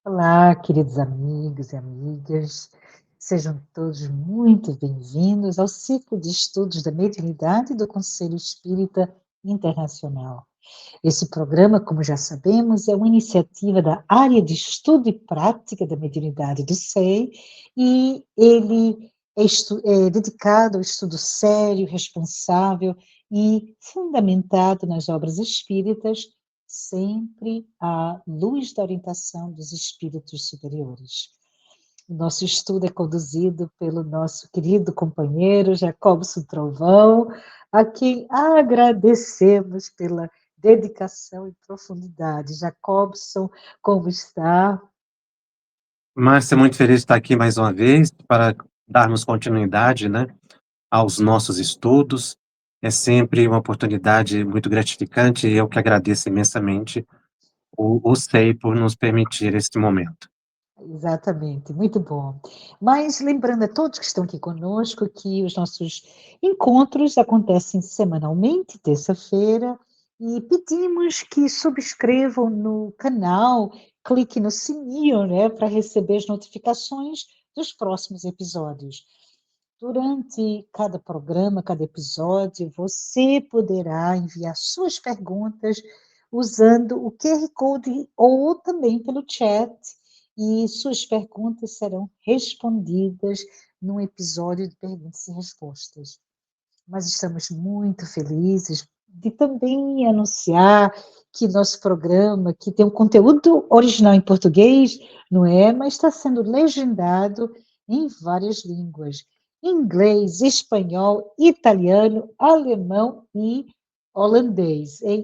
Olá, queridos amigos e amigas, sejam todos muito bem-vindos ao ciclo de estudos da mediunidade do Conselho Espírita Internacional. Esse programa, como já sabemos, é uma iniciativa da área de estudo e prática da mediunidade do SEI, e ele é dedicado ao estudo sério, responsável e fundamentado nas obras espíritas, sempre à luz da orientação dos espíritos superiores. O nosso estudo é conduzido pelo nosso querido companheiro Jacobson Trovão, a quem agradecemos pela dedicação e profundidade. Jacobson, como está? Márcia, muito feliz de estar aqui mais uma vez para darmos continuidade, né, aos nossos estudos. É sempre uma oportunidade muito gratificante e eu que agradeço imensamente o SEI por nos permitir esse momento. Exatamente, muito bom. Mas lembrando a todos que estão aqui conosco que os nossos encontros acontecem semanalmente, terça-feira, e pedimos que subscrevam no canal, clique no sininho, né, para receber as notificações dos próximos episódios. Durante cada programa, cada episódio, você poderá enviar suas perguntas usando o QR Code ou também pelo chat, e suas perguntas serão respondidas num episódio de perguntas e respostas. Mas estamos muito felizes de também anunciar que nosso programa, que tem um conteúdo original em português, não é, mas está sendo legendado em várias línguas: inglês, espanhol, italiano, alemão e holandês. É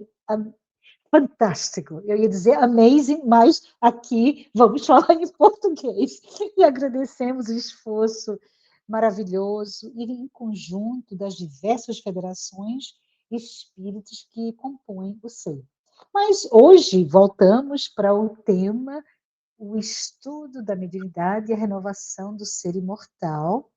fantástico. Eu ia dizer amazing, mas aqui vamos falar em português. E agradecemos o esforço maravilhoso e em conjunto das diversas federações espíritas que compõem o SEI. Mas hoje voltamos para o tema, o estudo da mediunidade e a renovação do ser imortal,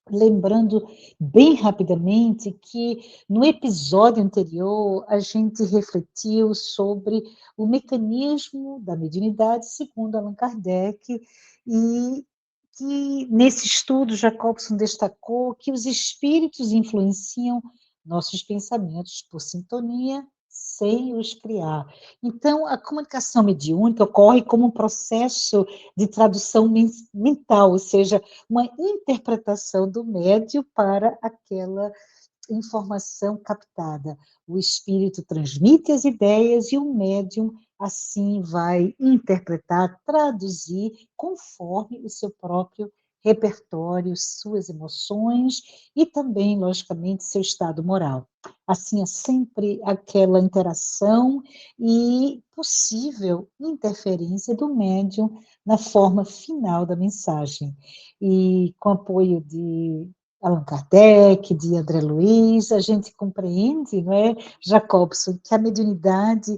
lembrando bem rapidamente que no episódio anterior a gente refletiu sobre o mecanismo da mediunidade segundo Allan Kardec, e que nesse estudo Jacobson destacou que os espíritos influenciam nossos pensamentos por sintonia sem os criar. Então, a comunicação mediúnica ocorre como um processo de tradução mental, ou seja, uma interpretação do médium para aquela informação captada. O espírito transmite as ideias e o médium assim vai interpretar, traduzir conforme o seu próprio repertório, suas emoções e também, logicamente, seu estado moral. Assim, é sempre aquela interação e possível interferência do médium na forma final da mensagem. E com apoio de Allan Kardec, de André Luiz, a gente compreende, não é, Jacobson, que a mediunidade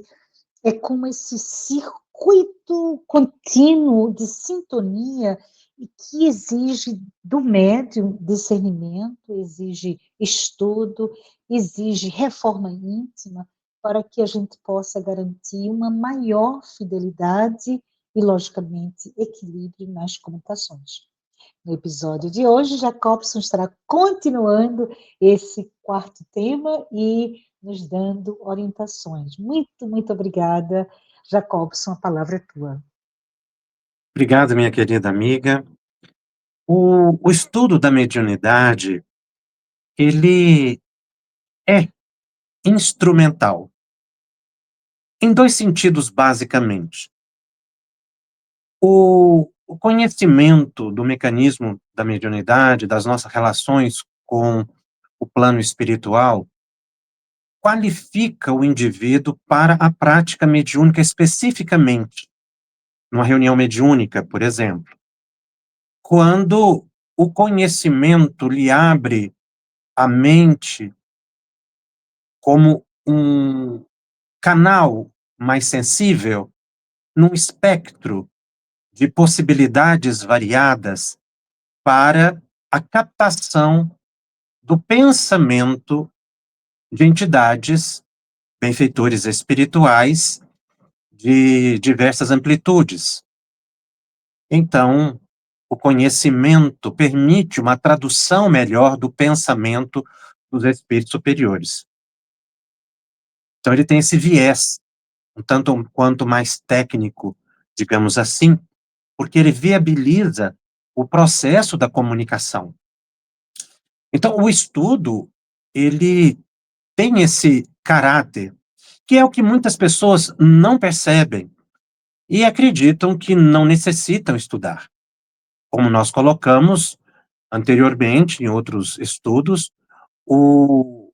é como esse circuito contínuo de sintonia e que exige do médium discernimento, exige estudo, exige reforma íntima para que a gente possa garantir uma maior fidelidade e, logicamente, equilíbrio nas comunicações. No episódio de hoje, Jacobson estará continuando esse quarto tema e nos dando orientações. Muito, muito obrigada, Jacobson, a palavra é tua. Obrigado, minha querida amiga. O estudo da mediunidade, ele é instrumental, em dois sentidos, basicamente. O conhecimento do mecanismo da mediunidade, das nossas relações com o plano espiritual, qualifica o indivíduo para a prática mediúnica especificamente, numa reunião mediúnica, por exemplo. Quando o conhecimento lhe abre a mente como um canal mais sensível, num espectro de possibilidades variadas para a captação do pensamento de entidades, benfeitores espirituais de diversas amplitudes, Então, o conhecimento permite uma tradução melhor do pensamento dos espíritos superiores. Então, ele tem esse viés, um tanto quanto mais técnico, digamos assim, porque ele viabiliza o processo da comunicação. Então, o estudo, ele tem esse caráter, que é o que muitas pessoas não percebem e acreditam que não necessitam estudar. Como nós colocamos anteriormente em outros estudos, o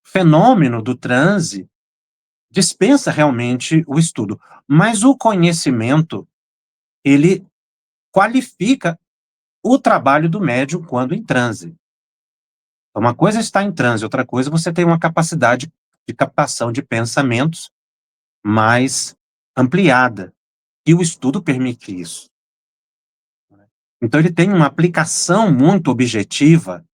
fenômeno do transe dispensa realmente o estudo, mas o conhecimento, ele qualifica o trabalho do médium quando em transe. Uma coisa é estar em transe, outra coisa é você tem uma capacidade de captação de pensamentos mais ampliada, e o estudo permite isso. Então ele tem uma aplicação muito objetiva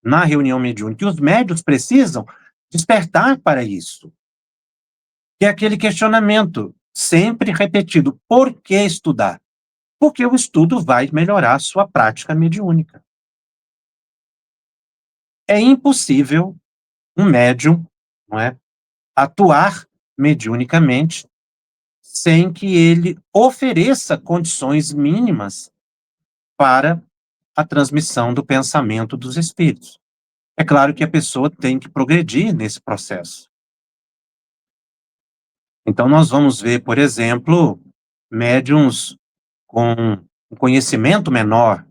na reunião mediúnica, e os médiuns precisam despertar para isso, que é aquele questionamento sempre repetido: por que estudar? Porque o estudo vai melhorar a sua prática mediúnica. É impossível um médium, não é, atuar mediunicamente sem que ele ofereça condições mínimas para a transmissão do pensamento dos espíritos. É claro que a pessoa tem que progredir nesse processo. Então, nós vamos ver, por exemplo, médiums com um conhecimento menor.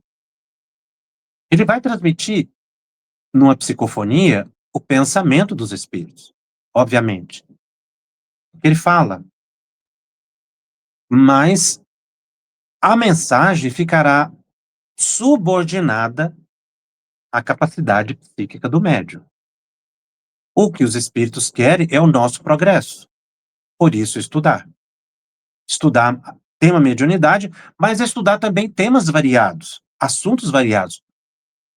Ele vai transmitir, numa psicofonia, o pensamento dos espíritos, obviamente. Ele fala, mas a mensagem ficará subordinada à capacidade psíquica do médium. O que os espíritos querem é o nosso progresso. Por isso, estudar. Estudar tema mediunidade, mas estudar também temas variados, assuntos variados,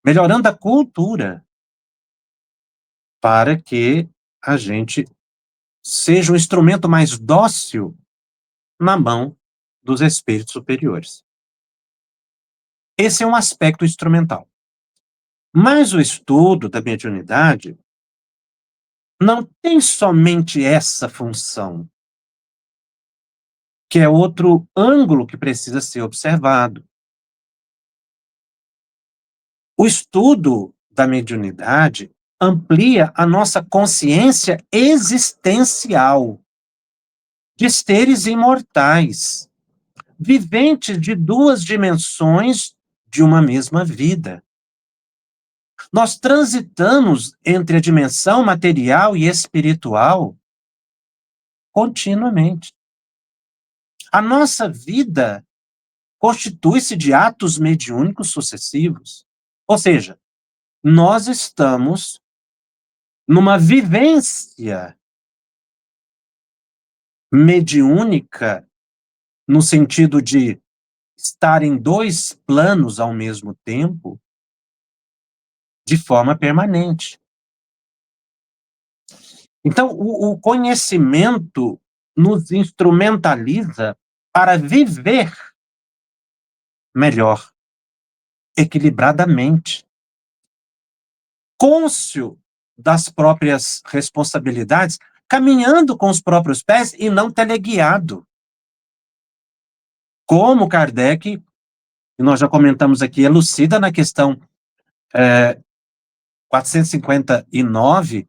melhorando a cultura, para que a gente seja um instrumento mais dócil na mão dos espíritos superiores. Esse é um aspecto instrumental. Mas o estudo da mediunidade não tem somente essa função, que é outro ângulo que precisa ser observado. O estudo da mediunidade amplia a nossa consciência existencial de seres imortais, viventes de duas dimensões de uma mesma vida. Nós transitamos entre a dimensão material e espiritual continuamente. A nossa vida constitui-se de atos mediúnicos sucessivos. Ou seja, nós estamos numa vivência mediúnica, no sentido de estar em dois planos ao mesmo tempo, de forma permanente. Então, o conhecimento nos instrumentaliza para viver melhor, equilibradamente, cônscio das próprias responsabilidades, caminhando com os próprios pés e não teleguiado. Como Kardec, e nós já comentamos aqui, elucida na questão 459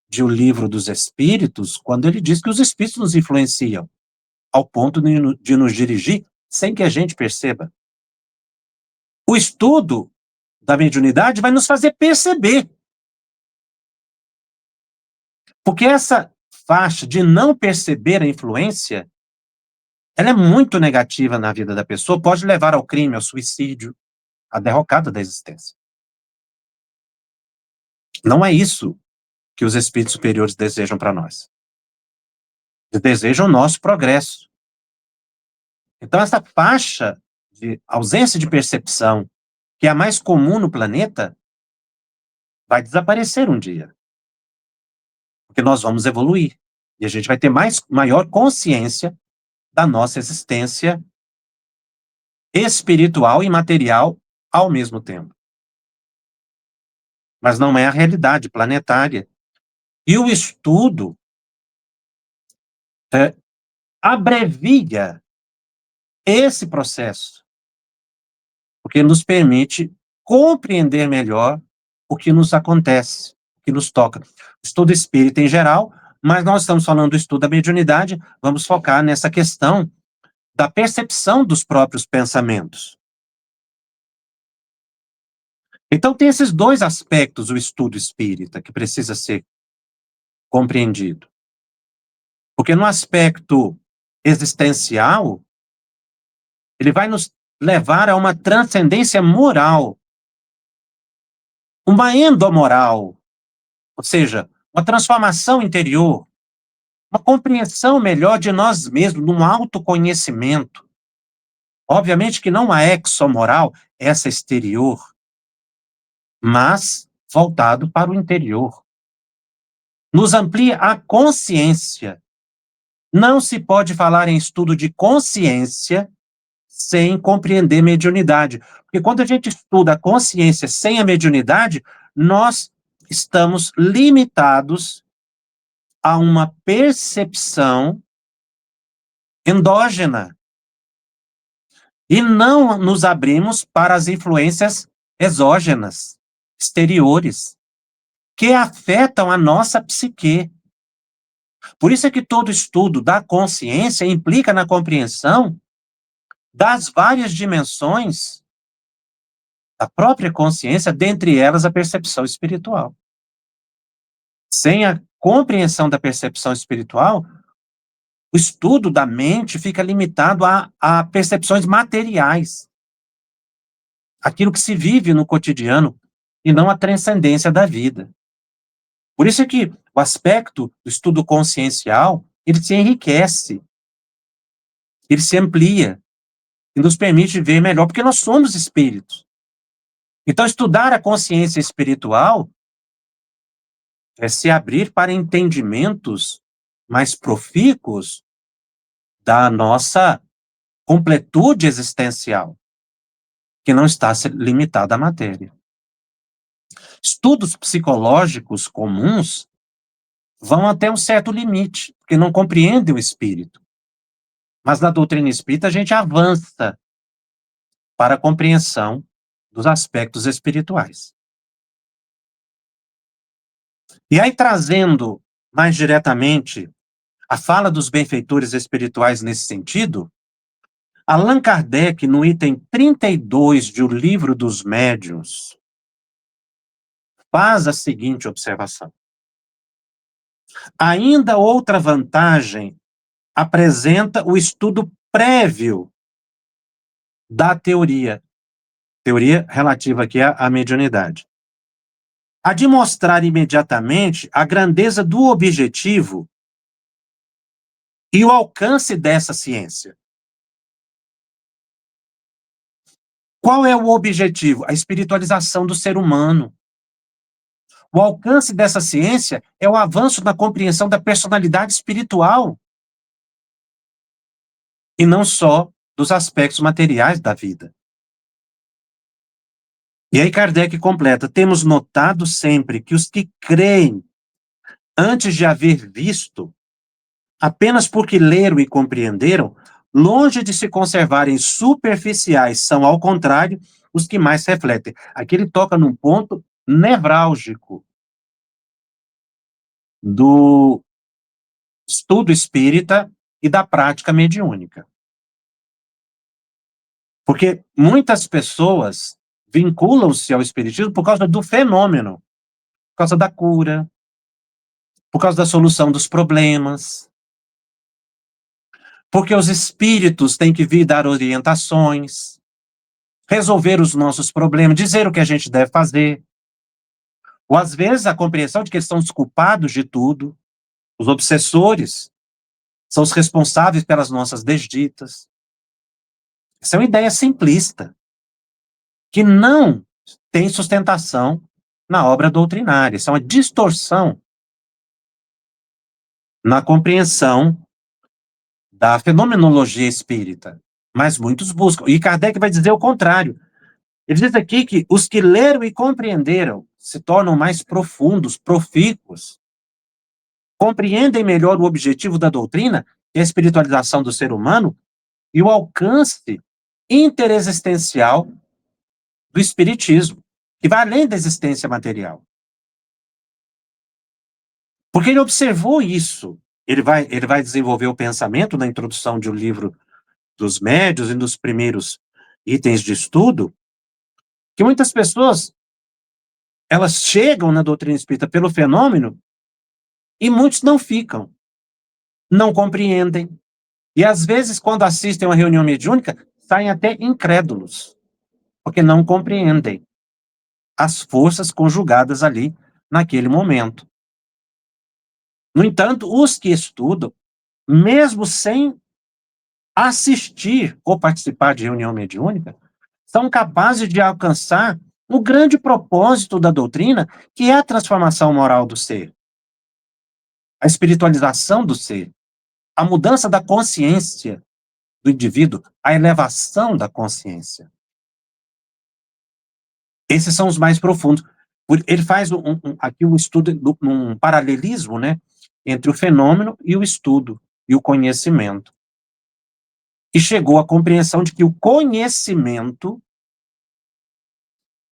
de O Livro dos Espíritos, quando ele diz que os espíritos nos influenciam, ao ponto de nos dirigir sem que a gente perceba. O estudo da mediunidade vai nos fazer perceber. Porque essa faixa de não perceber a influência, ela é muito negativa na vida da pessoa, pode levar ao crime, ao suicídio, à derrocada da existência. Não é isso que os espíritos superiores desejam para nós. Eles desejam o nosso progresso. Então, essa faixa de ausência de percepção, que é a mais comum no planeta, vai desaparecer um dia. Porque nós vamos evoluir. E a gente vai ter maior consciência da nossa existência espiritual e material ao mesmo tempo. Mas não é a realidade planetária. E o estudo abrevia esse processo, porque nos permite compreender melhor o que nos acontece, o que nos toca. Estudo espírita em geral, mas nós estamos falando do estudo da mediunidade, vamos focar nessa questão da percepção dos próprios pensamentos. Então tem esses dois aspectos, o estudo espírita, que precisa ser compreendido. Porque no aspecto existencial, ele vai nos levar a uma transcendência moral, uma endomoral, ou seja, uma transformação interior, uma compreensão melhor de nós mesmos, num autoconhecimento. Obviamente que não uma exomoral, essa exterior, mas voltado para o interior. Nos amplia a consciência. Não se pode falar em estudo de consciência sem compreender mediunidade. Porque quando a gente estuda a consciência sem a mediunidade, nós estamos limitados a uma percepção endógena. E não nos abrimos para as influências exógenas, exteriores, que afetam a nossa psique. Por isso é que todo estudo da consciência implica na compreensão das várias dimensões da própria consciência, dentre elas a percepção espiritual. Sem a compreensão da percepção espiritual, o estudo da mente fica limitado a percepções materiais, aquilo que se vive no cotidiano, e não a transcendência da vida. Por isso é que o aspecto do estudo consciencial, ele se enriquece, ele se amplia, e nos permite ver melhor, porque nós somos espíritos. Então, estudar a consciência espiritual é se abrir para entendimentos mais profícuos da nossa completude existencial, que não está limitada à matéria. Estudos psicológicos comuns vão até um certo limite, porque não compreendem o espírito. Mas na doutrina espírita a gente avança para a compreensão dos aspectos espirituais. E aí, trazendo mais diretamente a fala dos benfeitores espirituais nesse sentido, Allan Kardec, no item 32 de O Livro dos Médiuns, faz a seguinte observação. Ainda outra vantagem apresenta o estudo prévio da teoria relativa aqui à mediunidade. A de mostrar imediatamente a grandeza do objetivo e o alcance dessa ciência. Qual é o objetivo? A espiritualização do ser humano. O alcance dessa ciência é o avanço na compreensão da personalidade espiritual e não só dos aspectos materiais da vida. E aí Kardec completa, temos notado sempre que os que creem antes de haver visto, apenas porque leram e compreenderam, longe de se conservarem superficiais, são, ao contrário, os que mais refletem. Aqui ele toca num ponto nevrálgico do estudo espírita e da prática mediúnica. Porque muitas pessoas vinculam-se ao espiritismo por causa do fenômeno, por causa da cura, por causa da solução dos problemas, porque os espíritos têm que vir dar orientações, resolver os nossos problemas, dizer o que a gente deve fazer. Ou, às vezes, a compreensão de que eles são os culpados de tudo, os obsessores, são os responsáveis pelas nossas desditas. Essa é uma ideia simplista, que não tem sustentação na obra doutrinária. Isso é uma distorção na compreensão da fenomenologia espírita. mas muitos buscam. E Kardec vai dizer o contrário. Ele diz aqui que os que leram e compreenderam se tornam mais profundos, profícuos, compreendem melhor o objetivo da doutrina, que é a espiritualização do ser humano, e o alcance interexistencial do espiritismo, que vai além da existência material. Porque ele observou isso. Ele vai desenvolver o pensamento na introdução de um livro dos médios e nos primeiros itens de estudo, que muitas pessoas, elas chegam na doutrina espírita pelo fenômeno e muitos não ficam, não compreendem. E às vezes, quando assistem a uma reunião mediúnica, saem até incrédulos, porque não compreendem as forças conjugadas ali naquele momento. No entanto, os que estudam, mesmo sem assistir ou participar de reunião mediúnica, são capazes de alcançar o grande propósito da doutrina, que é a transformação moral do ser, a espiritualização do ser, a mudança da consciência do indivíduo, a elevação da consciência. Esses são os mais profundos. Ele faz aqui um estudo, um paralelismo, né, entre o fenômeno e o estudo, e o conhecimento. E chegou à compreensão de que o conhecimento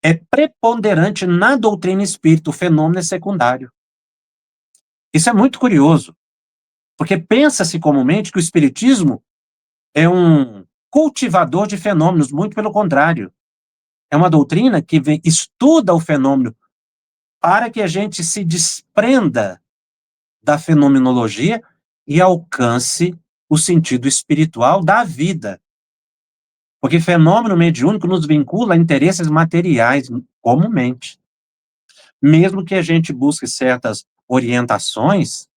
é preponderante na doutrina espírita, o fenômeno é secundário. Isso é muito curioso, porque pensa-se comumente que o espiritismo é um cultivador de fenômenos, muito pelo contrário. É uma doutrina que estuda o fenômeno para que a gente se desprenda da fenomenologia e alcance o sentido espiritual da vida. Porque fenômeno mediúnico nos vincula a interesses materiais, comumente. Mesmo que a gente busque certas orientações,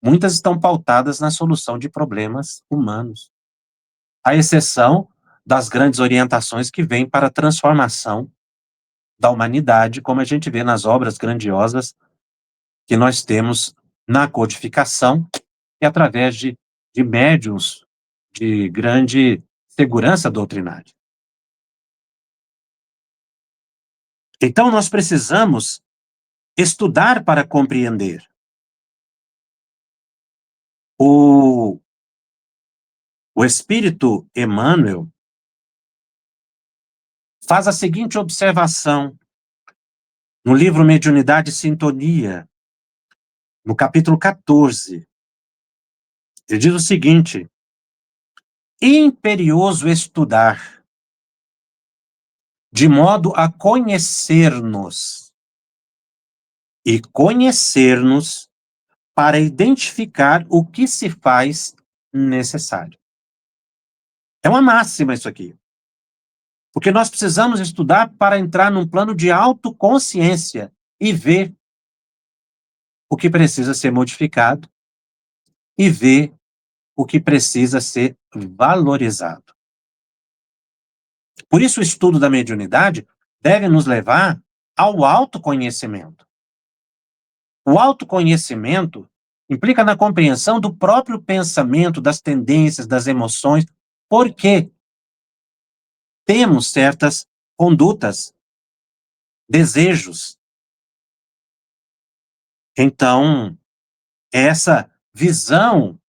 muitas estão pautadas na solução de problemas humanos, à exceção das grandes orientações que vêm para a transformação da humanidade, como a gente vê nas obras grandiosas que nós temos na codificação e através de médiuns de grande segurança doutrinária. Então, nós precisamos estudar para compreender. O Espírito Emmanuel faz a seguinte observação no livro Mediunidade e Sintonia, no capítulo 14. Ele diz o seguinte: imperioso estudar, de modo a conhecer-nos, e conhecer-nos para identificar o que se faz necessário. É uma máxima isso aqui. Porque nós precisamos estudar para entrar num plano de autoconsciência e ver o que precisa ser modificado e ver o que precisa ser valorizado. Por isso, o estudo da mediunidade deve nos levar ao autoconhecimento. O autoconhecimento implica na compreensão do próprio pensamento, das tendências, das emoções, porque temos certas condutas, desejos. Então, essa visão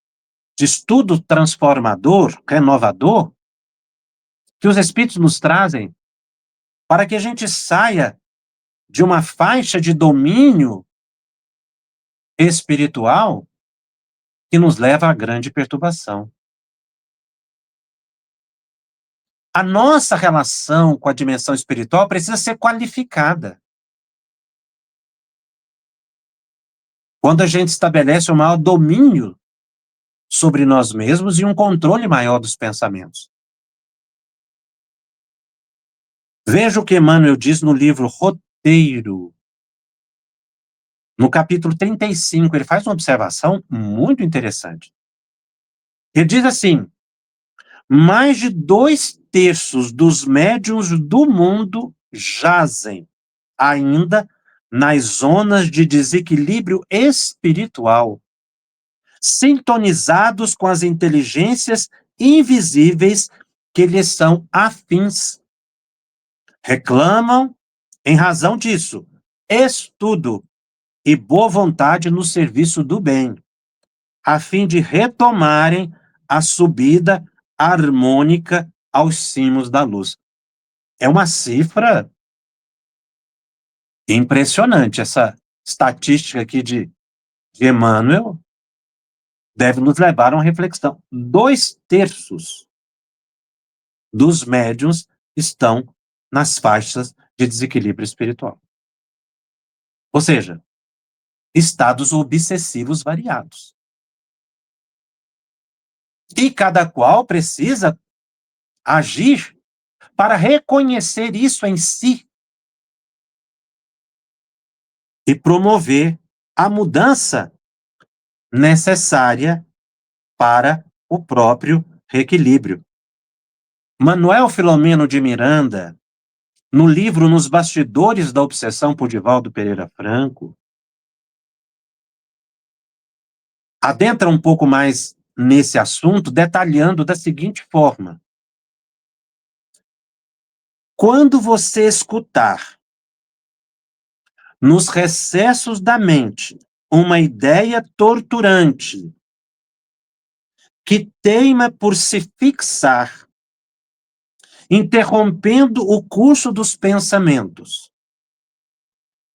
de estudo transformador, renovador, que os espíritos nos trazem para que a gente saia de uma faixa de domínio espiritual que nos leva à grande perturbação. A nossa relação com a dimensão espiritual precisa ser qualificada. Quando a gente estabelece um maior domínio sobre nós mesmos e um controle maior dos pensamentos. Veja o que Emmanuel diz no livro Roteiro. No capítulo 35, ele faz uma observação muito interessante. Ele diz assim: mais de 2/3 dos médiuns do mundo jazem ainda nas zonas de desequilíbrio espiritual, sintonizados com as inteligências invisíveis que lhes são afins. Reclamam, em razão disso, estudo e boa vontade no serviço do bem, a fim de retomarem a subida harmônica aos cimos da luz. É uma cifra impressionante. Essa estatística aqui de Emmanuel deve nos levar a uma reflexão. 2/3 dos médiuns estão nas faixas de desequilíbrio espiritual. Ou seja, estados obsessivos variados. E cada qual precisa agir para reconhecer isso em si e promover a mudança necessária para o próprio reequilíbrio. Manuel Filomeno de Miranda, no livro Nos Bastidores da Obsessão, por Divaldo Pereira Franco, adentra um pouco mais nesse assunto, detalhando da seguinte forma: quando você escutar nos recessos da mente uma ideia torturante que teima por se fixar, interrompendo o curso dos pensamentos,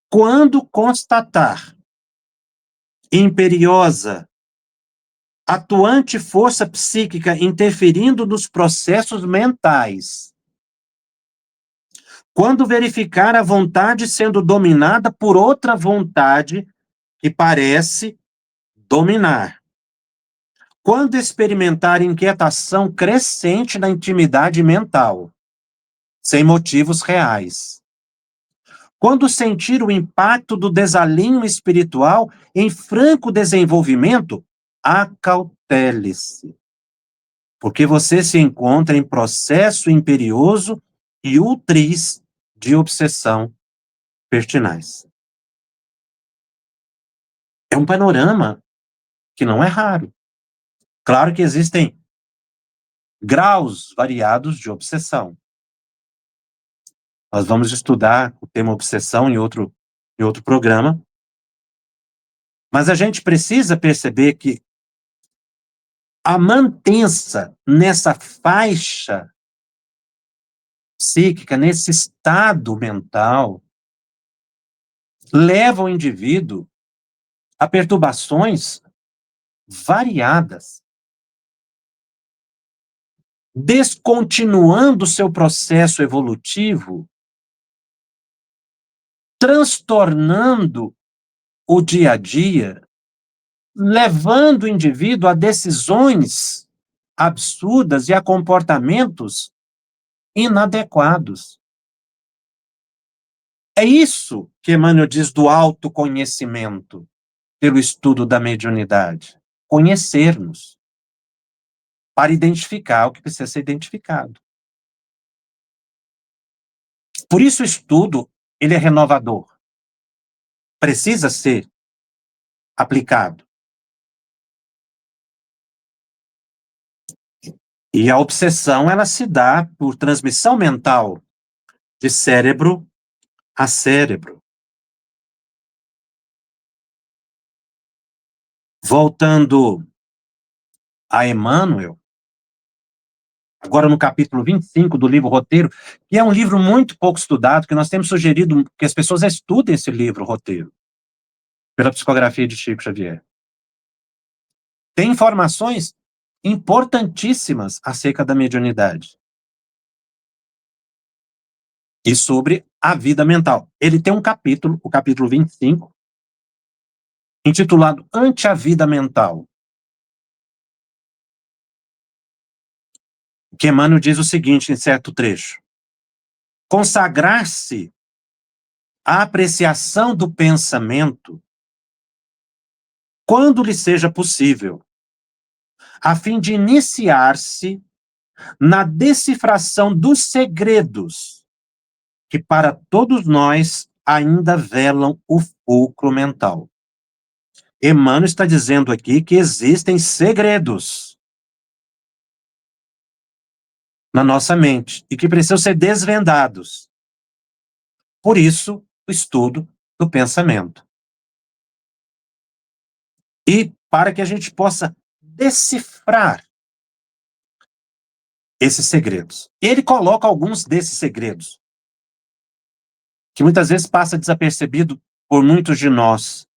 quando constatar imperiosa, atuante força psíquica interferindo nos processos mentais, quando verificar a vontade sendo dominada por outra vontade que parece dominar, quando experimentar inquietação crescente na intimidade mental, sem motivos reais, quando sentir o impacto do desalinho espiritual em franco desenvolvimento, acautele-se, porque você se encontra em processo imperioso e ultriz de obsessão pertinaz. É um panorama que não é raro. Claro que existem graus variados de obsessão. Nós vamos estudar o tema obsessão em outro programa, mas a gente precisa perceber que a mantença nessa faixa psíquica, nesse estado mental, leva o indivíduo a perturbações variadas, descontinuando seu processo evolutivo, transtornando o dia a dia, levando o indivíduo a decisões absurdas e a comportamentos inadequados. É isso que Emmanuel diz do autoconhecimento, pelo estudo da mediunidade. Conhecer-nos, para identificar o que precisa ser identificado. Por isso o estudo, ele é renovador. Precisa ser aplicado. E a obsessão, ela se dá por transmissão mental de cérebro a cérebro. Voltando a Emmanuel, agora no capítulo 25 do livro Roteiro, que é um livro muito pouco estudado, que nós temos sugerido que as pessoas estudem esse livro Roteiro, pela psicografia de Chico Xavier. Tem informações importantíssimas acerca da mediunidade e sobre a vida mental. Ele tem um capítulo, o capítulo 25, intitulado Ante a Vida Mental, que Emmanuel diz o seguinte em certo trecho: consagrar-se à apreciação do pensamento quando lhe seja possível, a fim de iniciar-se na decifração dos segredos que para todos nós ainda velam o fulcro mental. Emmanuel está dizendo aqui que existem segredos na nossa mente e que precisam ser desvendados. Por isso, o estudo do pensamento. E para que a gente possa decifrar esses segredos. Ele coloca alguns desses segredos, que muitas vezes passa desapercebido por muitos de nós.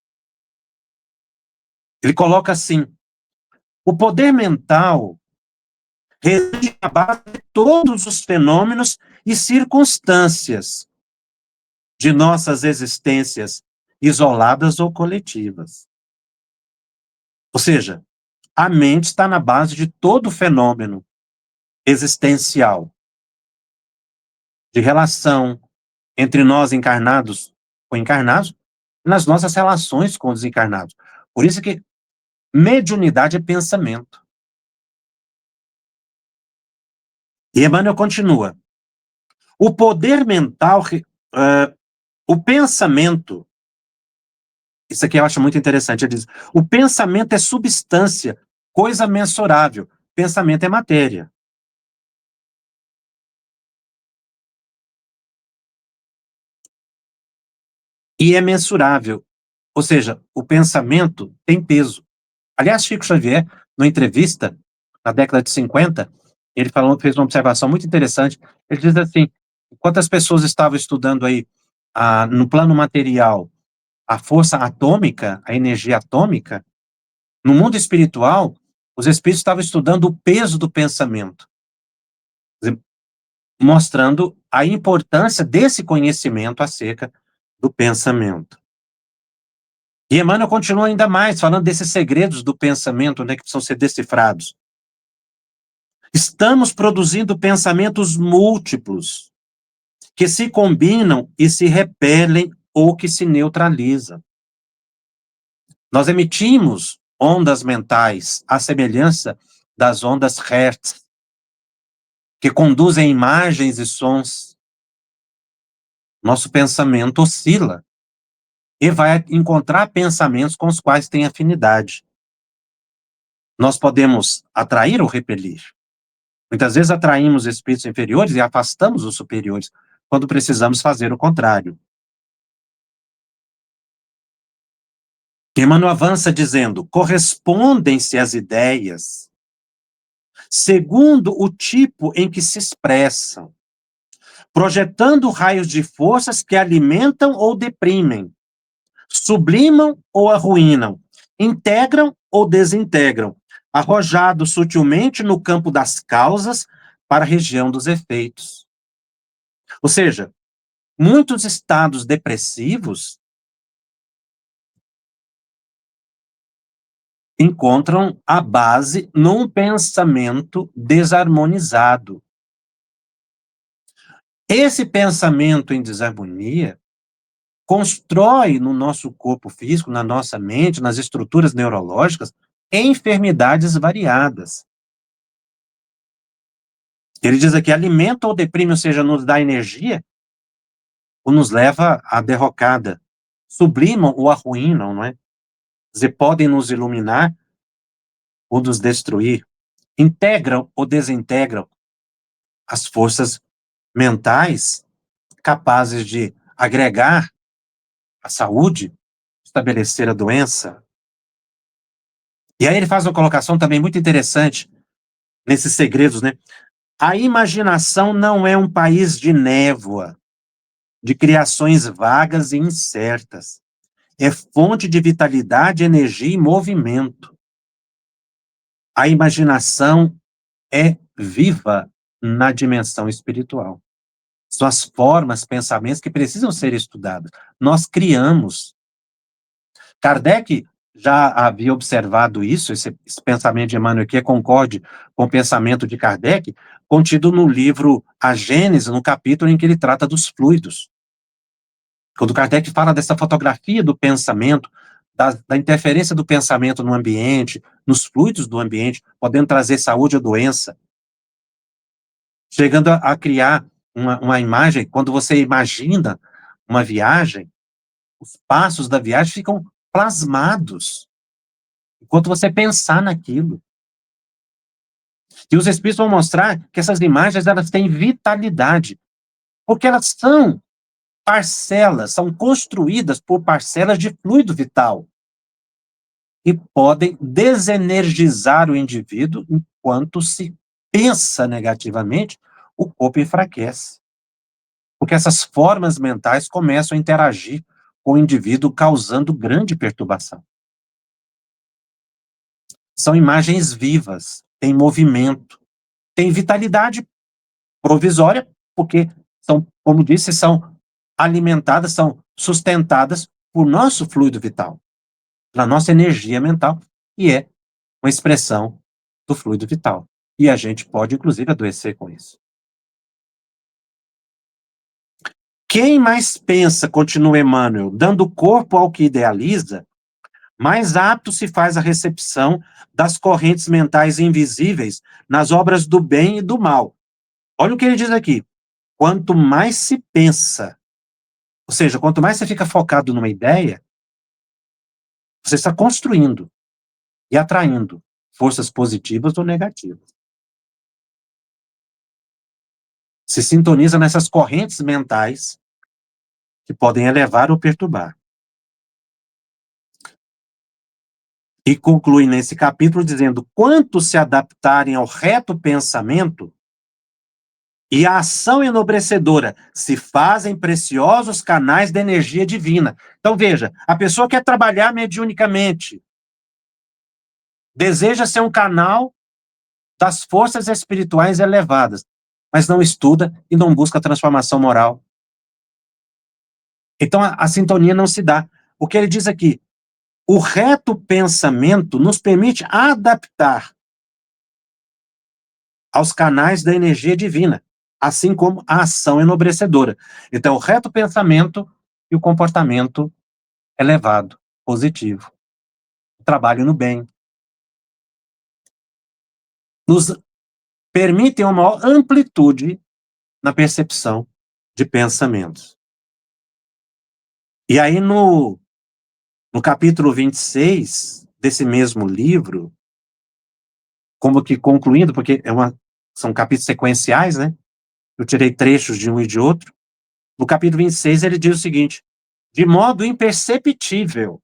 Ele coloca assim: o poder mental reside na base de todos os fenômenos e circunstâncias de nossas existências isoladas ou coletivas. Ou seja, a mente está na base de todo fenômeno existencial, de relação entre nós encarnados ou encarnados, nas nossas relações com os encarnados. Por isso que mediunidade é pensamento. E Emmanuel continua: o poder mental, o pensamento, isso aqui eu acho muito interessante, ele diz, o pensamento é substância, coisa mensurável, pensamento é matéria. E é mensurável, ou seja, o pensamento tem peso. Aliás, Chico Xavier, numa entrevista, na década de 50, ele falou, fez uma observação muito interessante. Ele diz assim: enquanto as pessoas estavam estudando aí, no plano material, a força atômica, a energia atômica, no mundo espiritual, os espíritos estavam estudando o peso do pensamento, mostrando a importância desse conhecimento acerca do pensamento. E Emmanuel continua ainda mais, falando desses segredos do pensamento, né, que precisam ser decifrados. Estamos produzindo pensamentos múltiplos, que se combinam e se repelem ou que se neutralizam. Nós emitimos ondas mentais à semelhança das ondas Hertz, que conduzem imagens e sons. Nosso pensamento oscila e vai encontrar pensamentos com os quais tem afinidade. Nós podemos atrair ou repelir. Muitas vezes atraímos espíritos inferiores e afastamos os superiores, quando precisamos fazer o contrário. Emmanuel avança dizendo: correspondem-se as ideias segundo o tipo em que se expressam, projetando raios de forças que alimentam ou deprimem, sublimam ou arruinam, integram ou desintegram, arrojados sutilmente no campo das causas para a região dos efeitos. Ou seja, muitos estados depressivos encontram a base num pensamento desarmonizado. Esse pensamento em desarmonia constrói no nosso corpo físico, na nossa mente, nas estruturas neurológicas, enfermidades variadas. Ele diz aqui: alimenta ou deprime, ou seja, nos dá energia, ou nos leva à derrocada. Sublimam ou arruinam, não é? Quer dizer, podem nos iluminar ou nos destruir. Integram ou desintegram as forças mentais capazes de agregar a saúde, estabelecer a doença. E aí ele faz uma colocação também muito interessante nesses segredos, né? A imaginação não é um país de névoa, de criações vagas e incertas. É fonte de vitalidade, energia e movimento. A imaginação é viva na dimensão espiritual. São as formas, pensamentos que precisam ser estudados. Nós criamos. Kardec já havia observado isso, esse pensamento de Emmanuel aqui concorde com o pensamento de Kardec, contido no livro A Gênese, no capítulo em que ele trata dos fluidos. Quando Kardec fala dessa fotografia do pensamento, da interferência do pensamento no ambiente, nos fluidos do ambiente, podendo trazer saúde ou doença, chegando a criar uma imagem, quando você imagina uma viagem, os passos da viagem ficam plasmados, enquanto você pensar naquilo. E os espíritos vão mostrar que essas imagens, elas têm vitalidade, porque elas são parcelas, são construídas por parcelas de fluido vital e podem desenergizar o indivíduo enquanto se pensa negativamente, o corpo enfraquece. Porque essas formas mentais começam a interagir com o indivíduo, causando grande perturbação. São imagens vivas, têm movimento, têm vitalidade provisória, porque são, como disse, são alimentadas, são sustentadas por nosso fluido vital, pela nossa energia mental, e é uma expressão do fluido vital. E a gente pode, inclusive, adoecer com isso. Quem mais pensa, continua Emmanuel, dando corpo ao que idealiza, mais apto se faz a recepção das correntes mentais invisíveis nas obras do bem e do mal. Olha o que ele diz aqui. Quanto mais se pensa, ou seja, quanto mais você fica focado numa ideia, você está construindo e atraindo forças positivas ou negativas. Se sintoniza nessas correntes mentais que podem elevar ou perturbar. E conclui nesse capítulo dizendo: quanto se adaptarem ao reto pensamento e à ação enobrecedora, se fazem preciosos canais de energia divina. Então veja, a pessoa quer trabalhar mediunicamente, deseja ser um canal das forças espirituais elevadas, mas não estuda e não busca a transformação moral. Então a sintonia não se dá. O que ele diz aqui, o reto pensamento nos permite adaptar aos canais da energia divina, assim como a ação enobrecedora. Então, o reto pensamento e o comportamento elevado, positivo. O trabalho no bem. Nos permitem uma maior amplitude na percepção de pensamentos. E aí, no capítulo 26 desse mesmo livro, como que concluindo, porque são capítulos sequenciais, né? Eu tirei trechos de um e de outro. No capítulo 26, ele diz o seguinte: de modo imperceptível,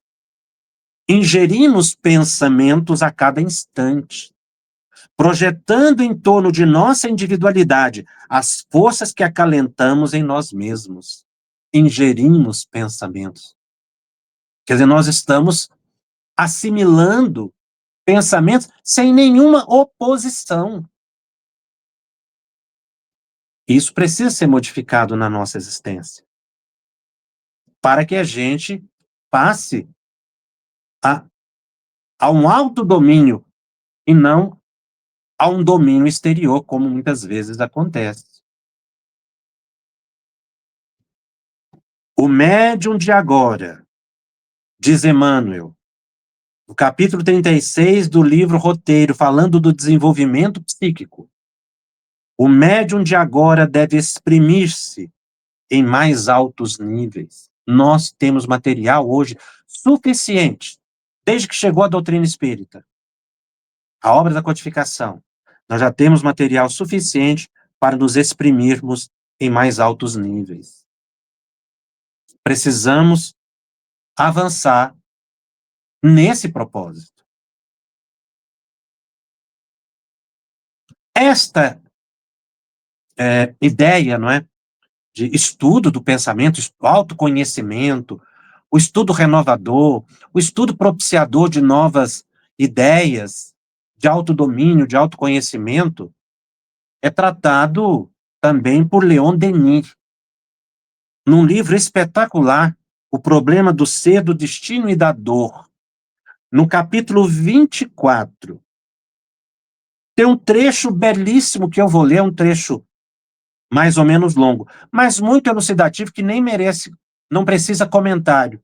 ingerimos pensamentos a cada instante, projetando em torno de nossa individualidade as forças que acalentamos em nós mesmos. Ingerimos pensamentos. Quer dizer, nós estamos assimilando pensamentos sem nenhuma oposição. Isso precisa ser modificado na nossa existência, para que a gente passe a um autodomínio e não a um domínio exterior, como muitas vezes acontece. O médium de agora, diz Emmanuel, no capítulo 36 do livro Roteiro, falando do desenvolvimento psíquico, o médium de agora deve exprimir-se em mais altos níveis. Nós temos material hoje suficiente, desde que chegou a doutrina espírita, a obra da codificação. Nós já temos material suficiente para nos exprimirmos em mais altos níveis. Precisamos avançar nesse propósito. Esta ideia, não é, de estudo do pensamento, autoconhecimento, o estudo renovador, o estudo propiciador de novas ideias, de autodomínio, de autoconhecimento, é tratado também por Leon Denis, num livro espetacular, O Problema do Ser, do Destino e da Dor, no capítulo 24. Tem um trecho belíssimo que eu vou ler, um trecho mais ou menos longo, mas muito elucidativo, que nem merece, não precisa comentário,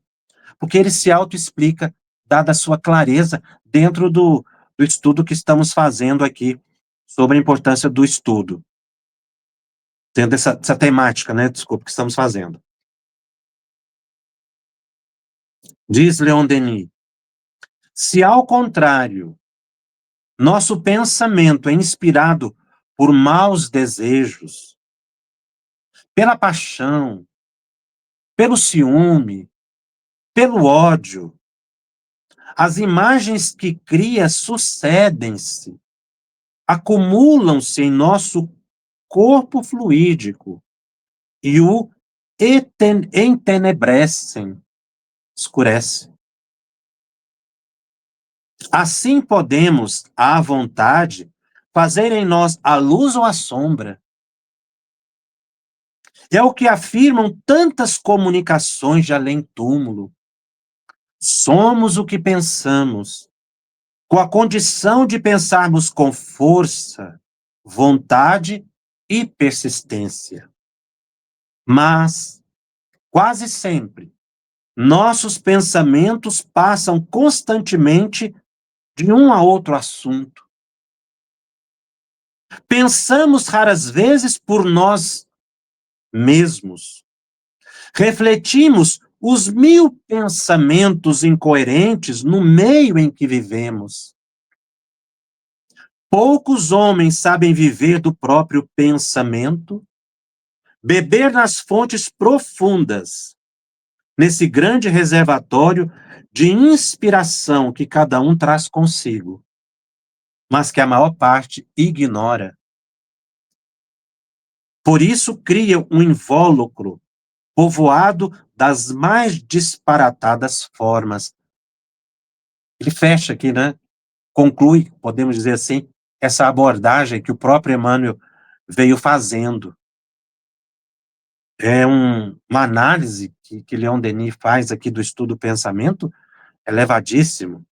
porque ele se autoexplica, dada a sua clareza, dentro do estudo que estamos fazendo aqui, sobre a importância do estudo. Dentro dessa temática, né, desculpa, que estamos fazendo. Diz Leon Denis, se ao contrário, nosso pensamento é inspirado por maus desejos, pela paixão, pelo ciúme, pelo ódio, as imagens que cria sucedem-se, acumulam-se em nosso corpo fluídico e o entenebrecem, escurece. Assim podemos, à vontade, fazer em nós a luz ou a sombra. É o que afirmam tantas comunicações de além-túmulo. Somos o que pensamos, com a condição de pensarmos com força, vontade e persistência. Mas, quase sempre, nossos pensamentos passam constantemente de um a outro assunto. Pensamos raras vezes por nós mesmos. Refletimos os 1000 pensamentos incoerentes no meio em que vivemos. Poucos homens sabem viver do próprio pensamento, beber nas fontes profundas, nesse grande reservatório de inspiração que cada um traz consigo, mas que a maior parte ignora. Por isso cria um invólucro povoado das mais disparatadas formas. Ele fecha aqui, né? Conclui, podemos dizer assim, essa abordagem que o próprio Emmanuel veio fazendo. É uma análise que Leon Denis faz aqui do estudo do pensamento, elevadíssimo.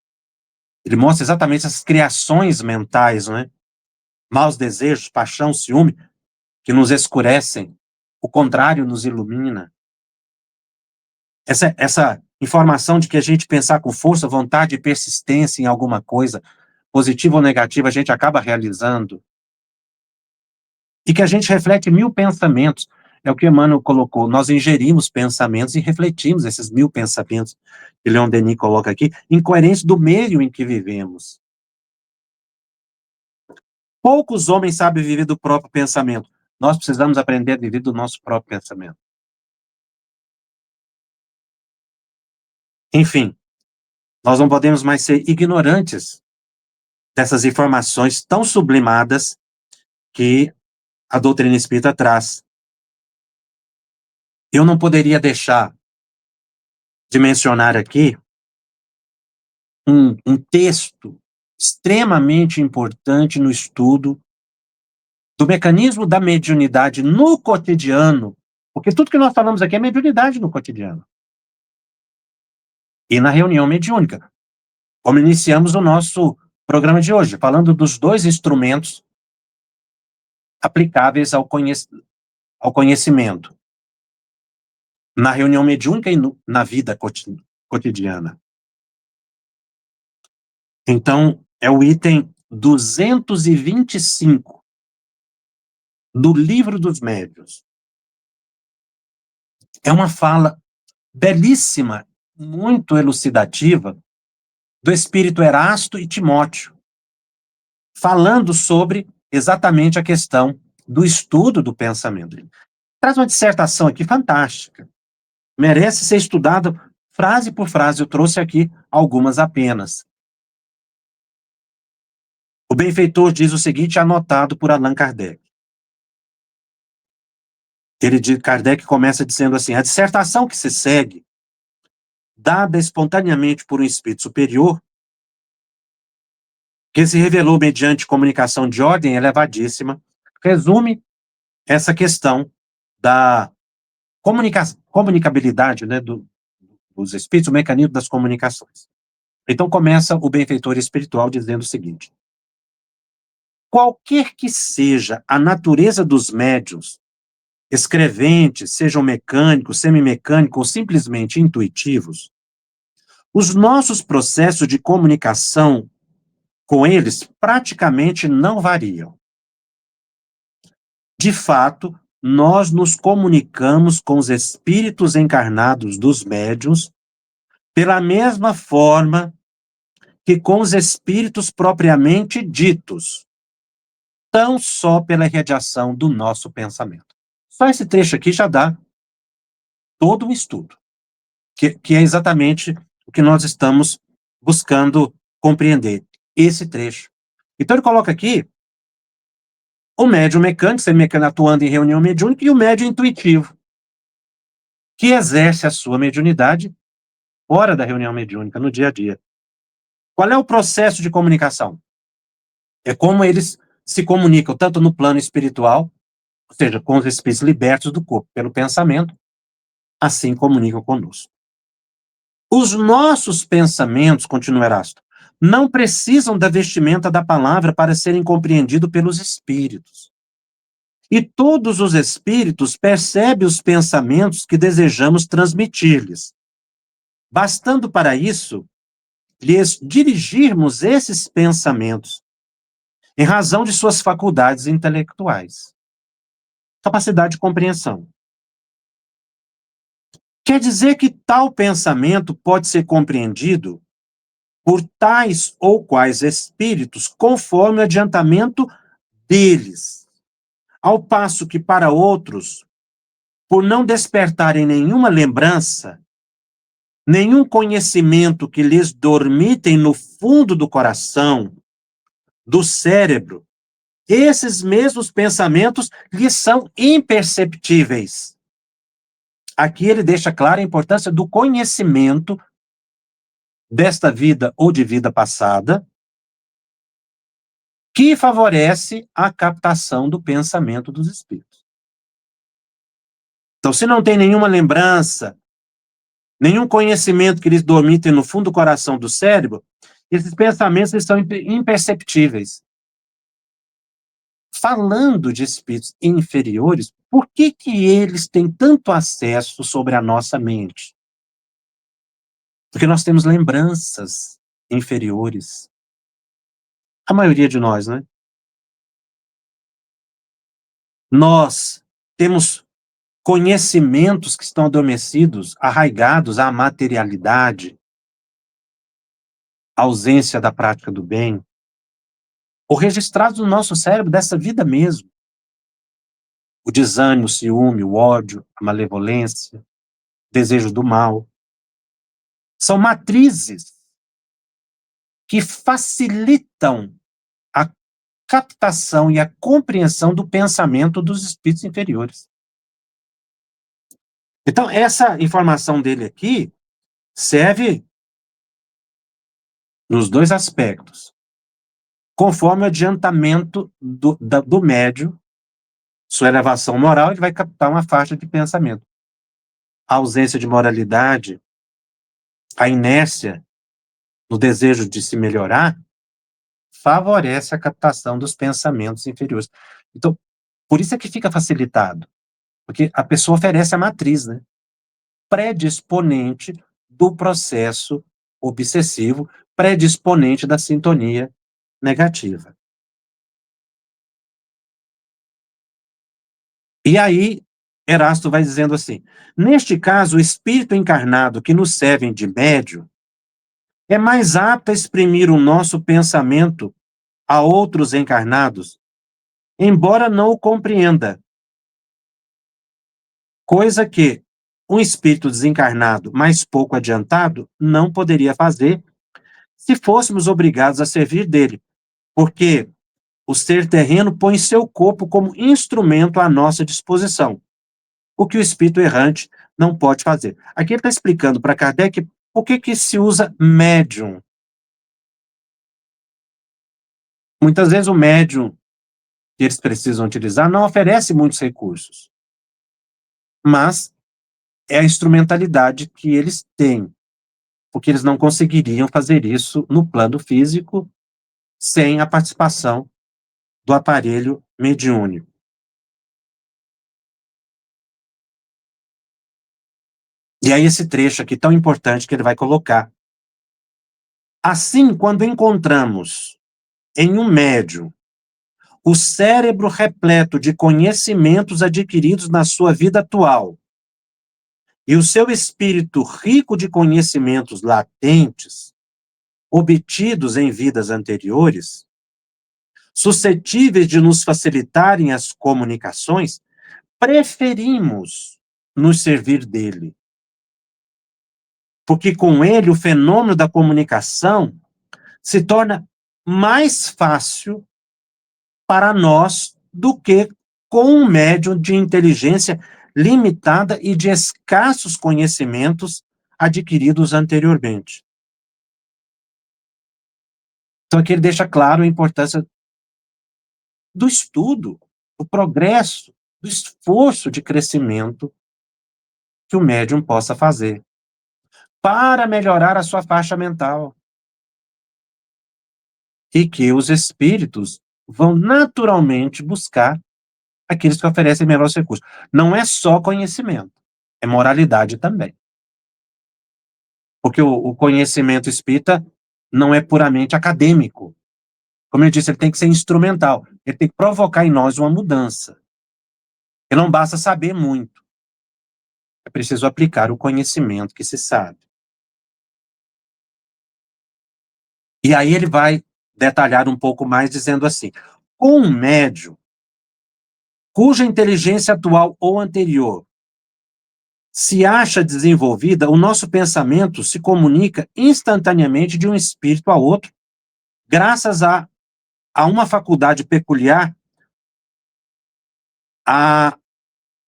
Ele mostra exatamente essas criações mentais, não é? Maus desejos, paixão, ciúme, que nos escurecem, o contrário nos ilumina. Essa informação de que a gente pensar com força, vontade e persistência em alguma coisa, positiva ou negativa, a gente acaba realizando. E que a gente reflete 1000 pensamentos. É o que Emmanuel colocou. Nós ingerimos pensamentos e refletimos esses 1000 pensamentos que Leon Denis coloca aqui, incoerentes do meio em que vivemos. Poucos homens sabem viver do próprio pensamento. Nós precisamos aprender a viver do nosso próprio pensamento. Enfim, nós não podemos mais ser ignorantes dessas informações tão sublimadas que a doutrina espírita traz. Eu não poderia deixar de mencionar aqui um texto extremamente importante no estudo do mecanismo da mediunidade no cotidiano, porque tudo que nós falamos aqui é mediunidade no cotidiano. E na reunião mediúnica, como iniciamos o nosso programa de hoje, falando dos 2 instrumentos aplicáveis ao conhecimento, na reunião mediúnica e na vida cotidiana. Então, é o item 225 do Livro dos Médiuns. É uma fala belíssima, muito elucidativa, do espírito Erasto e Timóteo, falando sobre exatamente a questão do estudo do pensamento. Ele traz uma dissertação aqui fantástica, merece ser estudada frase por frase, eu trouxe aqui algumas apenas. O benfeitor diz o seguinte, anotado por Allan Kardec. Kardec começa dizendo assim, a dissertação que se segue, dada espontaneamente por um espírito superior, que se revelou mediante comunicação de ordem elevadíssima, resume essa questão da comunicabilidade, né, dos espíritos, o mecanismo das comunicações. Então começa o benfeitor espiritual dizendo o seguinte, qualquer que seja a natureza dos médiuns, escreventes, sejam mecânicos, semimecânicos ou simplesmente intuitivos, os nossos processos de comunicação com eles praticamente não variam. De fato, nós nos comunicamos com os espíritos encarnados dos médiuns pela mesma forma que com os espíritos propriamente ditos, tão só pela irradiação do nosso pensamento. Só esse trecho aqui já dá todo um estudo, que é exatamente o que nós estamos buscando compreender, esse trecho. Então ele coloca aqui o médium mecânico, semi-mecânico atuando em reunião mediúnica, e o médium intuitivo, que exerce a sua mediunidade fora da reunião mediúnica, no dia a dia. Qual é o processo de comunicação? É como eles se comunicam, tanto no plano espiritual, ou seja, com os espíritos libertos do corpo, pelo pensamento, assim comunicam conosco. Os nossos pensamentos, continua Erasto, não precisam da vestimenta da palavra para serem compreendidos pelos espíritos. E todos os espíritos percebem os pensamentos que desejamos transmitir-lhes, bastando para isso lhes dirigirmos esses pensamentos, em razão de suas faculdades intelectuais. Capacidade de compreensão. Quer dizer que tal pensamento pode ser compreendido por tais ou quais espíritos, conforme o adiantamento deles, ao passo que para outros, por não despertarem nenhuma lembrança, nenhum conhecimento que lhes dormitem no fundo do coração, do cérebro, esses mesmos pensamentos lhes são imperceptíveis. Aqui ele deixa clara a importância do conhecimento desta vida ou de vida passada, que favorece a captação do pensamento dos espíritos. Então, se não tem nenhuma lembrança, nenhum conhecimento que lhes dormitem no fundo do coração do cérebro, esses pensamentos eles são imperceptíveis. Falando de espíritos inferiores, por que eles têm tanto acesso sobre a nossa mente? Porque nós temos lembranças inferiores. A maioria de nós, né? Nós temos conhecimentos que estão adormecidos, arraigados à materialidade, à ausência da prática do bem, ou registrados no nosso cérebro dessa vida mesmo. O desânimo, o ciúme, o ódio, a malevolência, o desejo do mal. São matrizes que facilitam a captação e a compreensão do pensamento dos espíritos inferiores. Então, essa informação dele aqui serve nos dois aspectos. Conforme o adiantamento do médium, sua elevação moral, ele vai captar uma faixa de pensamento. A ausência de moralidade, a inércia no desejo de se melhorar, favorece a captação dos pensamentos inferiores. Então, por isso é que fica facilitado, porque a pessoa oferece a matriz, né? Predisponente do processo obsessivo, predisponente da sintonia negativa. E aí, Erasto vai dizendo assim, neste caso, o espírito encarnado que nos serve de médium é mais apto a exprimir o nosso pensamento a outros encarnados, embora não o compreenda, coisa que um espírito desencarnado mais pouco adiantado não poderia fazer se fôssemos obrigados a servir dele, porque o ser terreno põe seu corpo como instrumento à nossa disposição, o que o espírito errante não pode fazer. Aqui ele está explicando para Kardec por que se usa médium. Muitas vezes o médium que eles precisam utilizar não oferece muitos recursos, mas é a instrumentalidade que eles têm, porque eles não conseguiriam fazer isso no plano físico sem a participação do aparelho mediúnico. E aí esse trecho aqui tão importante que ele vai colocar. Assim, quando encontramos em um médium o cérebro repleto de conhecimentos adquiridos na sua vida atual e o seu espírito rico de conhecimentos latentes, obtidos em vidas anteriores, suscetíveis de nos facilitarem as comunicações, preferimos nos servir dele. Porque com ele o fenômeno da comunicação se torna mais fácil para nós do que com um médium de inteligência limitada e de escassos conhecimentos adquiridos anteriormente. Então aqui ele deixa claro a importância do estudo, do progresso, do esforço de crescimento que o médium possa fazer para melhorar a sua faixa mental. E que os espíritos vão naturalmente buscar aqueles que oferecem melhores recursos. Não é só conhecimento, é moralidade também. Porque o conhecimento espírita não é puramente acadêmico. Como eu disse, ele tem que ser instrumental. Ele tem que provocar em nós uma mudança. E não basta saber muito. É preciso aplicar o conhecimento que se sabe. E aí ele vai detalhar um pouco mais, dizendo assim: com um médium cuja inteligência atual ou anterior se acha desenvolvida, o nosso pensamento se comunica instantaneamente de um espírito a outro, graças a uma faculdade peculiar, a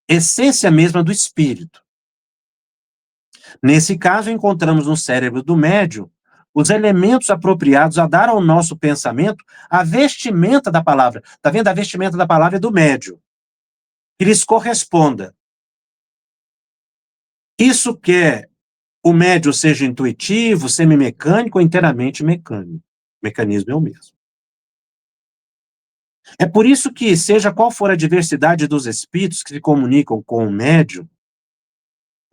essência mesma do espírito. Nesse caso, encontramos no cérebro do médium os elementos apropriados a dar ao nosso pensamento a vestimenta da palavra. Está vendo? A vestimenta da palavra é do médium, que lhes corresponda. Isso quer o médium seja intuitivo, semimecânico ou inteiramente mecânico. O mecanismo é o mesmo. É por isso que, seja qual for a diversidade dos espíritos que se comunicam com o médium,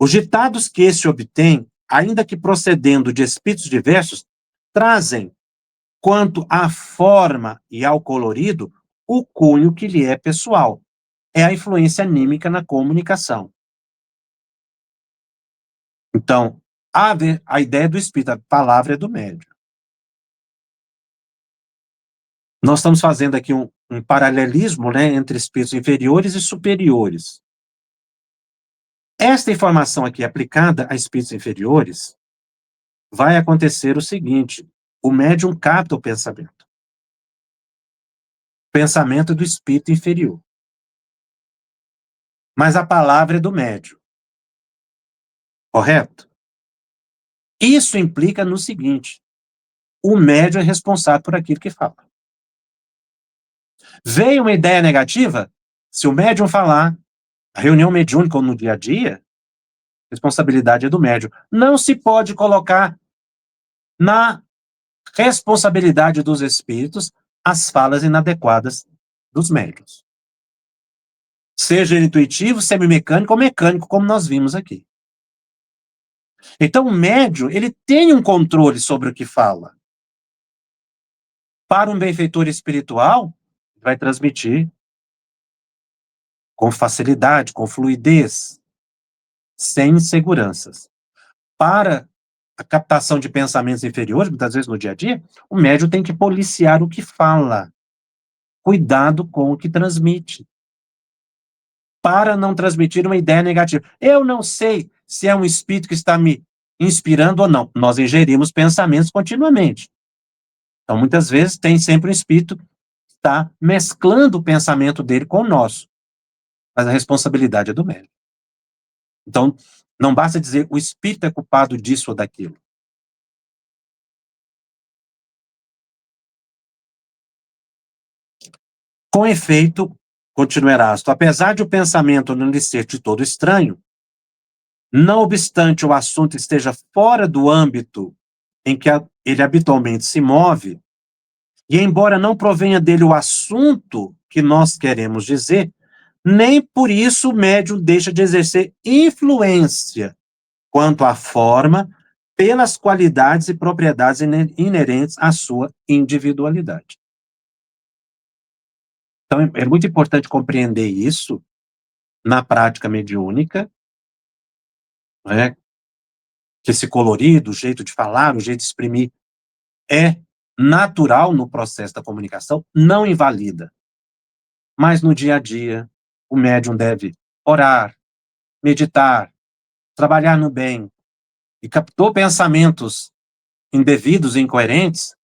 os ditados que esse obtém, ainda que procedendo de espíritos diversos, trazem, quanto à forma e ao colorido, o cunho que lhe é pessoal. É a influência anímica na comunicação. Então, a ideia do espírito, a palavra é do médium. Nós estamos fazendo aqui um paralelismo, né, entre espíritos inferiores e superiores. Esta informação aqui aplicada a espíritos inferiores, vai acontecer o seguinte: o médium capta o pensamento. O pensamento é do espírito inferior. Mas a palavra é do médium. Correto? Isso implica no seguinte: o médium é responsável por aquilo que fala. Veio uma ideia negativa? Se o médium falar, a reunião mediúnica ou no dia a dia, a responsabilidade é do médium. Não se pode colocar na responsabilidade dos espíritos as falas inadequadas dos médiuns. Seja ele intuitivo, semimecânico ou mecânico, como nós vimos aqui. Então, o médium, ele tem um controle sobre o que fala. Para um benfeitor espiritual, vai transmitir com facilidade, com fluidez, sem inseguranças. Para a captação de pensamentos inferiores, muitas vezes no dia a dia, o médium tem que policiar o que fala. Cuidado com o que transmite, para não transmitir uma ideia negativa. Eu não sei se é um espírito que está me inspirando ou não. Nós ingerimos pensamentos continuamente. Então, muitas vezes, tem sempre um espírito que está mesclando o pensamento dele com o nosso. Mas a responsabilidade é do médium. Então, não basta dizer o espírito é culpado disso ou daquilo. Com efeito, continua Erasto, apesar de o pensamento não lhe ser de todo estranho, não obstante o assunto esteja fora do âmbito em que ele habitualmente se move, e embora não provenha dele o assunto que nós queremos dizer, nem por isso o médium deixa de exercer influência quanto à forma, pelas qualidades e propriedades inerentes à sua individualidade. Então, é muito importante compreender isso na prática mediúnica, né? Que esse colorido, o jeito de falar, o jeito de exprimir é natural no processo da comunicação, não invalida. Mas no dia a dia, o médium deve orar, meditar, trabalhar no bem, e captou pensamentos indevidos e incoerentes,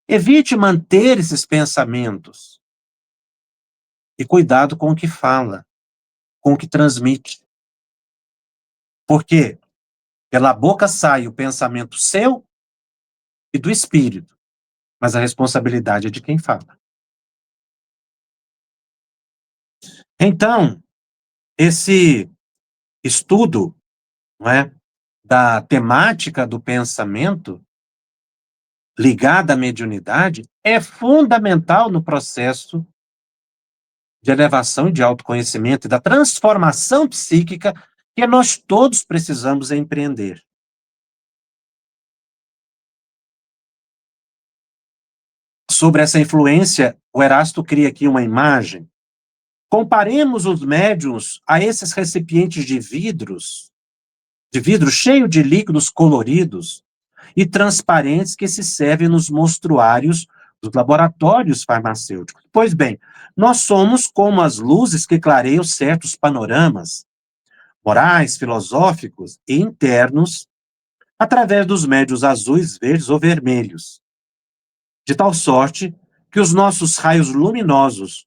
evite manter esses pensamentos. E cuidado com o que fala, com o que transmite. Porque pela boca sai o pensamento seu e do espírito, mas a responsabilidade é de quem fala. Então, esse estudo, não é, da temática do pensamento ligada à mediunidade é fundamental no processo de elevação e de autoconhecimento e da transformação psíquica que nós todos precisamos empreender. Sobre essa influência, o Erasto cria aqui uma imagem. Comparemos os médiuns a esses recipientes de vidro cheio de líquidos coloridos e transparentes que se servem nos mostruários dos laboratórios farmacêuticos. Pois bem, nós somos como as luzes que clareiam certos panoramas morais, filosóficos e internos através dos médios azuis, verdes ou vermelhos, de tal sorte que os nossos raios luminosos,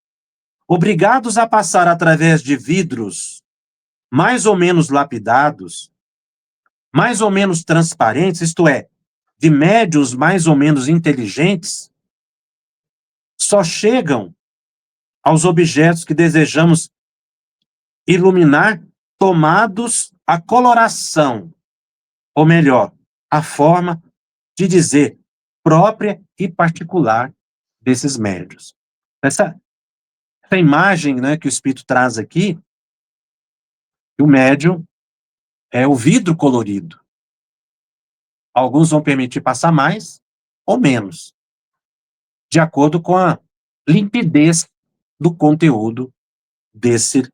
obrigados a passar através de vidros mais ou menos lapidados, mais ou menos transparentes, isto é, de médios mais ou menos inteligentes, só chegam aos objetos que desejamos iluminar tomados a coloração, ou melhor, a forma de dizer própria e particular desses médios. Essa imagem, né, que o Espírito traz aqui, o médium é o vidro colorido. Alguns vão permitir passar mais ou menos, de acordo com a limpidez do conteúdo desse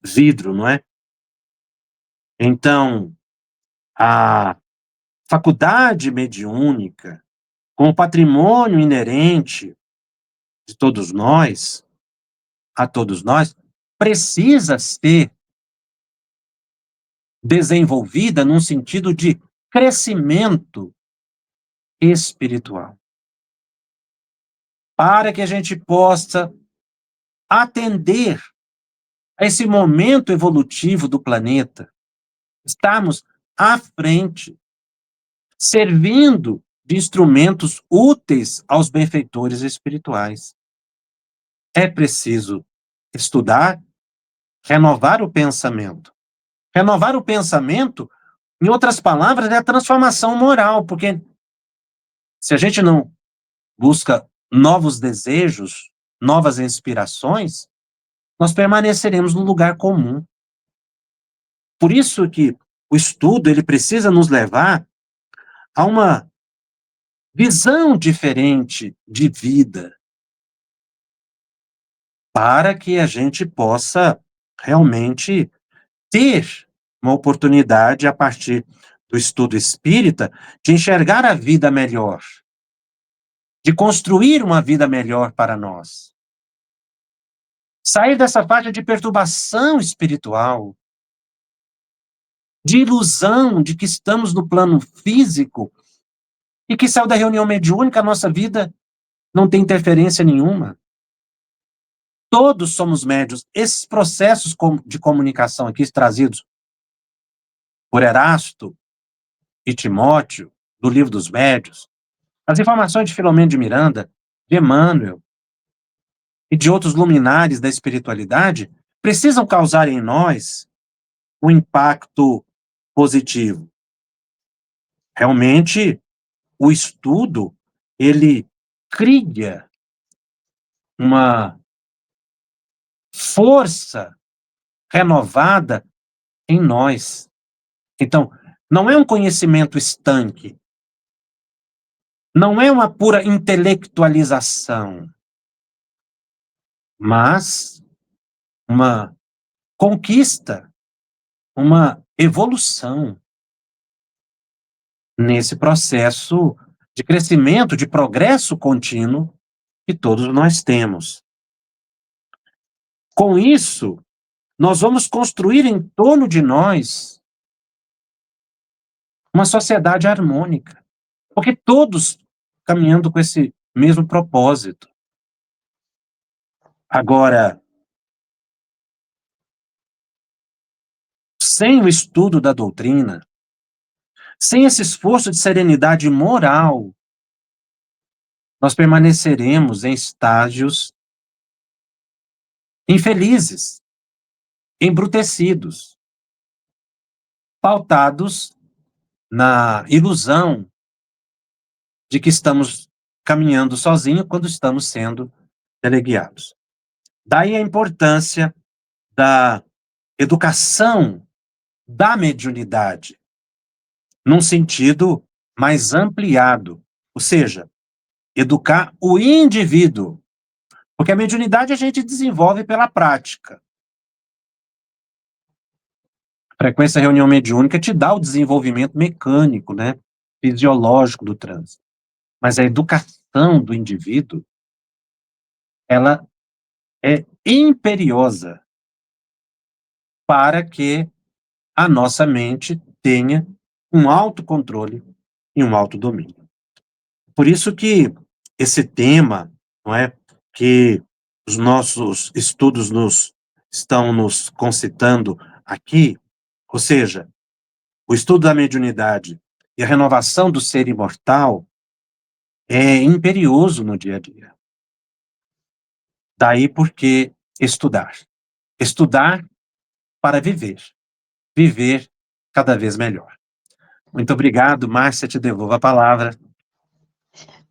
vidro, não é? Então, a faculdade mediúnica, com o patrimônio inerente de todos nós, a todos nós, precisa ser desenvolvida num sentido de crescimento espiritual, para que a gente possa atender a esse momento evolutivo do planeta, estarmos à frente, servindo de instrumentos úteis aos benfeitores espirituais. É preciso estudar, renovar o pensamento. Renovar o pensamento, em outras palavras, é a transformação moral, porque se a gente não busca novos desejos, novas inspirações, nós permaneceremos no lugar comum. Por isso que o estudo ele precisa nos levar a uma visão diferente de vida, para que a gente possa realmente ter uma oportunidade, a partir do estudo espírita, de enxergar a vida melhor, de construir uma vida melhor para nós. Sair dessa faixa de perturbação espiritual, de ilusão de que estamos no plano físico e que saiu da reunião mediúnica, a nossa vida não tem interferência nenhuma. Todos somos médios. Esses processos de comunicação aqui trazidos por Erasto e Timóteo, do Livro dos Médios, as informações de Filomeno de Miranda, de Emmanuel e de outros luminares da espiritualidade, precisam causar em nós um impacto positivo. Realmente, o estudo, ele cria uma força renovada em nós. Então, não é um conhecimento estanque, não é uma pura intelectualização, mas uma conquista, uma evolução nesse processo de crescimento, de progresso contínuo que todos nós temos. Com isso, nós vamos construir em torno de nós uma sociedade harmônica, porque todos caminhando com esse mesmo propósito. Agora, sem o estudo da doutrina, sem esse esforço de serenidade moral, nós permaneceremos em estágios infelizes, embrutecidos, pautados na ilusão de que estamos caminhando sozinhos quando estamos sendo teleguiados. Daí a importância da educação da mediunidade, num sentido mais ampliado, ou seja, educar o indivíduo, porque a mediunidade a gente desenvolve pela prática. A frequência reunião mediúnica te dá o desenvolvimento mecânico, né, fisiológico do trânsito. Mas a educação do indivíduo, ela é imperiosa para que a nossa mente tenha um autocontrole e um autodomínio. Por isso que esse tema, não é, que os nossos estudos estão nos concitando aqui, ou seja, o estudo da mediunidade e a renovação do ser imortal é imperioso no dia a dia. Daí porque estudar. Estudar para viver. Viver cada vez melhor. Muito obrigado, Márcia, te devolvo a palavra.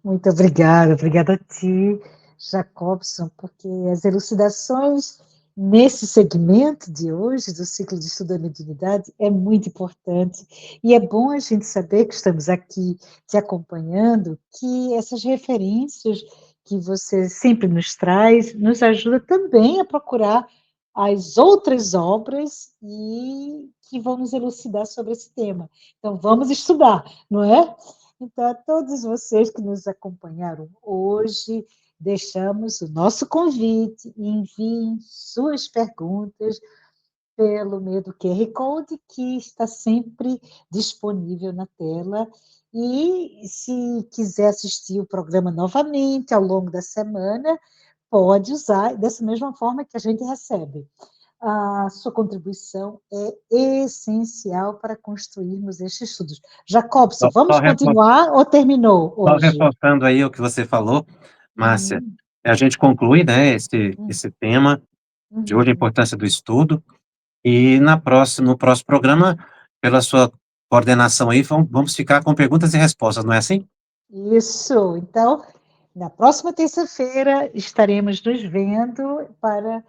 Muito obrigada a ti, Jacobson, porque as elucidações nesse segmento de hoje, do ciclo de estudo da mediunidade, é muito importante, e é bom a gente saber que estamos aqui te acompanhando, que essas referências que você sempre nos traz, nos ajuda também a procurar as outras obras e que vão nos elucidar sobre esse tema. Então, vamos estudar, não é? Então, a todos vocês que nos acompanharam hoje, deixamos o nosso convite, enviem suas perguntas pelo meio do QR Code, que está sempre disponível na tela. E se quiser assistir o programa novamente ao longo da semana, pode usar dessa mesma forma que a gente recebe. A sua contribuição é essencial para construirmos estes estudos. Jacobson, Só, vamos só, continuar ou terminou só hoje? reforçando aí o que você falou, Márcia, Uhum, a gente conclui, né, uhum, esse tema de hoje, a uhum. importância do estudo, e no próximo programa, pela sua coordenação aí, vamos ficar com perguntas e respostas, não é assim? Isso. Então, na próxima terça-feira estaremos nos vendo para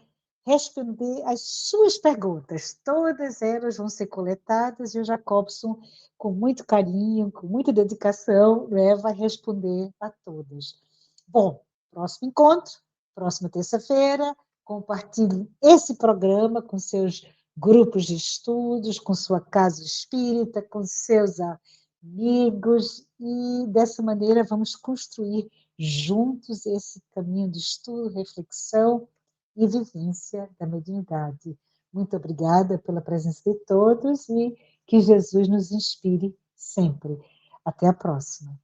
responder as suas perguntas. Todas elas vão ser coletadas e o Jacobson, com muito carinho, com muita dedicação, né, vai responder a todas. Bom, próximo encontro, próxima terça-feira, compartilhe esse programa com seus grupos de estudos, com sua casa espírita, com seus amigos, e dessa maneira vamos construir juntos esse caminho de estudo, reflexão e vivência da mediunidade. Muito obrigada pela presença de todos e que Jesus nos inspire sempre. Até a próxima.